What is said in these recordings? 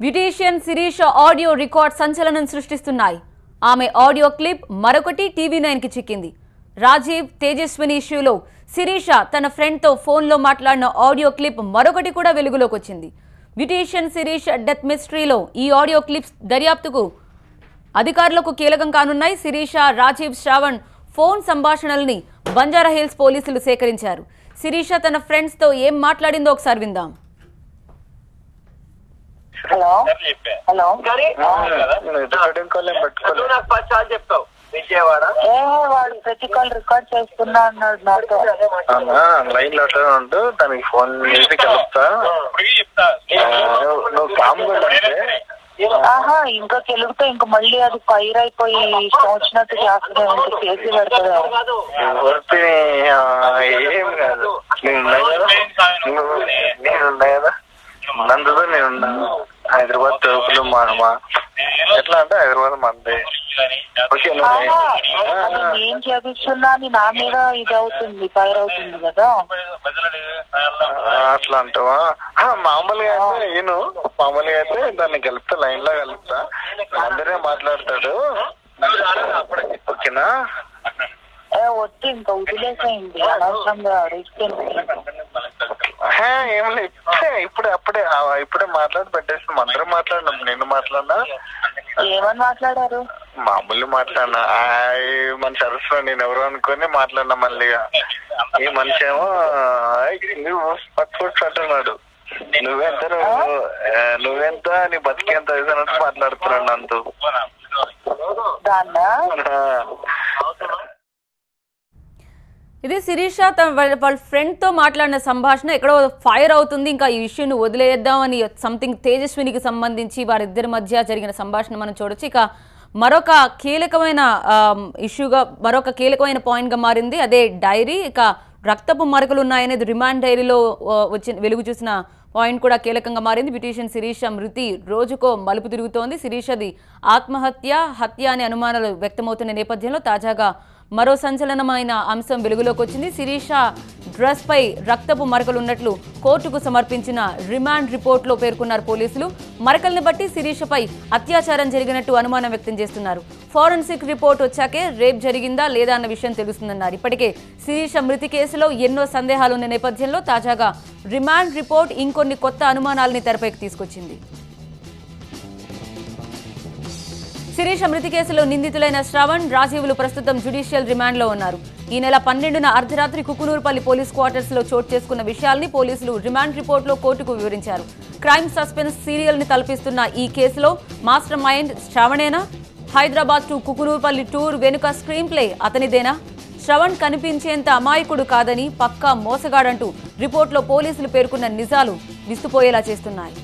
Beautician Sirisha audio record సంచలనం సృష్టిస్తున్నాయి. ఆమె audio clip మరొకటి టీవీ9 కి చిక్కింది. రాజీవ్ తేజస్విని ఇష్యూలో శిరీష తన ఫ్రెండ్ తో ఫోన్ లో మాట్లాడిన ఆడియో క్లిప్ మరొకటి కూడా వెలుగులోకి వచ్చింది. బ్యూటీషియన్ శిరీష డెత్ మిస్టరీలో ఈ ఆడియో క్లిప్స్ దర్యాప్తుకు అధికారులకు కీలకం కానున్నాయి. శిరీష, రాజీవ్, శ్రావణ్ ఫోన్ సంభాషణల్ని బంజారాహిల్స్ పోలీసులు సేకరించారు. శిరీష తన ఫ్రెండ్స్ తో ఏం మాట్లాడిందో ఒకసారి విందాం. హలో హలో వాడు ప్రతి కాల్ రికార్డ్ చేస్తున్నా అన్నాడు నాతో. లైన్ లో ఉంటూ తనకి ఫోన్ చేసి కలుపుతా నువ్వు కామ్ ఆహా ఇంకా తెలుగుతో ఇంకా మళ్ళీ అది ఫైర్ అయిపోయి వచ్చినట్టు చేస్తున్నాను చేసి పెడతాడు. ఏం కాదు నేనున్నా కదా నందుతో నేనున్నాను. హైదరాబాద్ తోపులు మా ఎట్లా అంటే హైదరాబాద్ మంది ఏం చేపిస్తున్నా అని నా మీద ఇది అవుతుంది ఫైర్ అవుతుంది కదా. అట్లా అంటావా? మామూలుగా అయితే నేను మామూలుగా అయితే దాన్ని కలుపుతా లైన్ లో కలుపుతా అందరే మాట్లాడతాడు. ఓకేనా? వద్దు ఇంకా వదిలేసేయండి అనవసరంగా రిస్క్. ఏం లేదు ఇప్పుడే మాట్లాడి పెట్టేసి అందరం మాట్లాడినాం. నేను మాట్లాడినా ఏమని మాట్లాడారు? మామూలు మాట్లాడినా మన సరస్సు నేను ఎవరు అనుకుని మాట్లాడినా. మళ్ళీ ఈ మనిషి ఏమో పట్టుకుంటున్నాడు. నువ్వెంత నీ బతికేంత అన్నట్టు మాట్లాడుతున్నాడు అంతూ. ఇది శిరీష వాళ్ళ ఫ్రెండ్ తో మాట్లాడిన సంభాషణ ఎక్కడో ఫైర్ అవుతుంది. ఇంకా ఈ ఇష్యూని వదిలేద్దాం అని సంథింగ్ తేజస్వినికి సంబంధించి వారిద్దరి మధ్య జరిగిన సంభాషణ మనం చూడొచ్చు. ఇక మరొక కీలకమైన ఇష్యూగా మరొక కీలకమైన పాయింట్ గా మారింది అదే డైరీ. ఇక రక్తపు మరకలు ఉన్నాయనేది రిమాండ్ డైరీలో వెలుగు చూసిన పాయింట్ కూడా కీలకంగా మారింది. బ్యూటీషియన్ శిరీష మృతి రోజుకో మలుపు తిరుగుతోంది. శిరీషది హత్య అనే అనుమానాలు వ్యక్తమవుతున్న నేపథ్యంలో తాజాగా మరో సంచలనమైన అంశం వెలుగులోకి వచ్చింది. శిరీష డ్రెస్ పై రక్తపు మరకలున్నట్లు కోర్టుకు సమర్పించిన రిమాండ్ రిపోర్ట్లో పేర్కొన్నారు పోలీసులు. మరకల్ని బట్టి శిరీషపై అత్యాచారం జరిగినట్టు అనుమానం వ్యక్తం చేస్తున్నారు. ఫోరెన్సిక్ రిపోర్ట్ వచ్చాకే రేప్ జరిగిందా లేదా అన్న విషయం తెలుస్తుందన్నారు. ఇప్పటికే శిరీష మృతి కేసులో ఎన్నో సందేహాలున్న నేపథ్యంలో తాజాగా రిమాండ్ రిపోర్ట్ ఇంకొన్ని కొత్త అనుమానాలని తెరపైకి తీసుకొచ్చింది. శిరీష మృతి కేసులో నిందితులైన శ్రవణ్, రాజీవులు ప్రస్తుతం జ్యుడిషియల్ రిమాండ్లో ఉన్నారు. ఈ నెల 12న అర్ధరాత్రి కుకునూరుపల్లి పోలీస్ క్వార్టర్స్ లో చోటు చేసుకున్న విషయాల్ని పోలీసులు రిమాండ్ రిపోర్ట్లో కోర్టుకు వివరించారు. క్రైమ్ సస్పెన్స్ సీరియల్ ని తలపిస్తున్న ఈ కేసులో మాస్టర్ మైండ్ శ్రవణేనా? హైదరాబాద్ టు కుకునూరుపల్లి టూర్ వెనుక స్క్రీన్ ప్లే అతనిదేనా? శ్రవణ్ కనిపించేంత అమాయకుడు కాదని పక్కా మోసగాడంటూ రిపోర్ట్లో పోలీసులు పేర్కొన్న నిజాలు విస్తుపోయేలా చేస్తున్నాయి.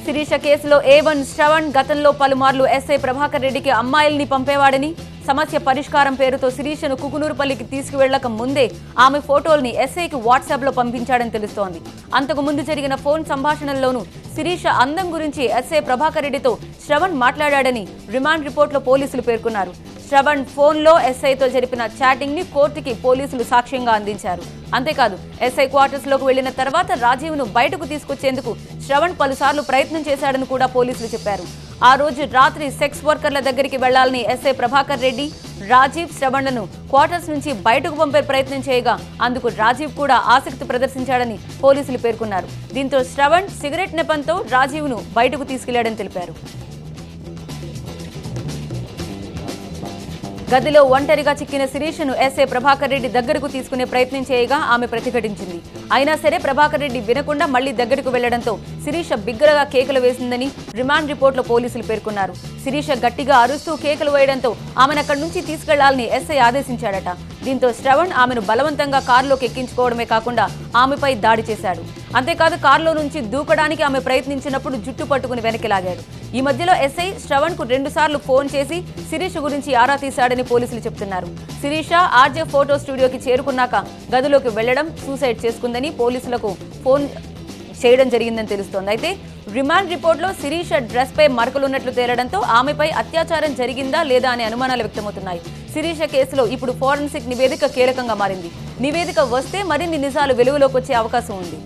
శిరీష కేసులో A1 శ్రవణ్ గతంలో పలుమార్లు ఎస్ఐ ప్రభాకర్ రెడ్డికి అమ్మాయిల్ని పంపేవాడని, సమస్య పరిష్కారం పేరుతో శిరీషను కుకునూరుపల్లికి తీసుకువెళ్లక ముందే ఆమె ఫోటోల్ని ఎస్ఐకి వాట్సాప్లో పంపించాడని తెలుస్తోంది. అంతకు ముందు జరిగిన ఫోన్ సంభాషణల్లోనూ శిరీష అందం గురించి ఎస్ఐ ప్రభాకర్ రెడ్డితో శ్రవణ్ మాట్లాడాడని రిమాండ్ రిపోర్ట్లో పోలీసులు పేర్కొన్నారు. శ్రవణ్ ఫోన్లో ఎస్ఐతో జరిపిన చాటింగ్ ని కోర్టుకి పోలీసులు సాక్ష్యంగా అందించారు. అంతేకాదు ఎస్ఐ క్వార్టర్స్ లోకి వెళ్లిన తర్వాత రాజీవ్ను బయటకు తీసుకొచ్చేందుకు శ్రవణ్ పలుసార్లు ప్రయత్నం చేశాడని కూడా పోలీసులు చెప్పారు. ఆ రోజు రాత్రి సెక్స్ వర్కర్ల దగ్గరికి వెళ్లాలని ఎస్ఐ ప్రభాకర్ రెడ్డి, రాజీవ్ శ్రవణ్లను క్వార్టర్స్ నుంచి బయటకు పంపే ప్రయత్నం చేయగా అందుకు రాజీవ్ కూడా ఆసక్తి ప్రదర్శించాడని పోలీసులు పేర్కొన్నారు. దీంతో శ్రవణ్ సిగరెట్ నెపంతో రాజీవ్ను బయటకు తీసుకెళ్లాడని తెలిపారు. గదిలో ఒంటరిగా చిక్కిన శిరీషను ఎస్ఐ ప్రభాకర్ రెడ్డి దగ్గరకు తీసుకునే ప్రయత్నం చేయగా ఆమె ప్రతిఘటించింది. అయినా సరే ప్రభాకర్ రెడ్డి వినకుండా మళ్లీ దగ్గరకు వెళ్లడంతో శిరీష బిగ్గరగా కేకలు వేసిందని రిమాండ్ రిపోర్ట్లో పోలీసులు పేర్కొన్నారు. శిరీష గట్టిగా అరుస్తూ కేకలు వేయడంతో ఆమెను అక్కడి నుంచి తీసుకెళ్లాలని ఎస్ఐ ఆదేశించాడట. దీంతో శ్రవణ్ ఆమెను బలవంతంగా కారులోకి ఎక్కించుకోవడమే కాకుండా ఆమెపై దాడి చేశాడు. అంతేకాదు కారులో నుంచి దూకడానికి ఆమె ప్రయత్నించినప్పుడు జుట్టు పట్టుకుని వెనక్కి లాగాడు. ఈ మధ్యలో ఎస్ఐ శ్రవణ్ కు 2 సార్లు ఫోన్ చేసి శిరీష గురించి ఆరా తీశాడని పోలీసులు చెబుతున్నారు. శిరీష ఆర్జే ఫోటో స్టూడియోకి చేరుకున్నాక గదిలోకి వెళ్లడం, సూసైడ్ చేసుకుందని పోలీసులకు ఫోన్ చేయడం జరిగిందని తెలుస్తోంది. అయితే రిమాండ్ రిపోర్ట్లో శిరీష డ్రెస్ పై మరకలున్నట్లు తేలడంతో ఆమెపై అత్యాచారం జరిగిందా లేదా అనే అనుమానాలు వ్యక్తమవుతున్నాయి. శిరీష కేసులో ఇప్పుడు ఫోరెన్సిక్ నివేదిక కీలకంగా మారింది. నివేదిక వస్తే మరిన్ని నిజాలు వెలుగులోకి వచ్చే అవకాశం ఉంది.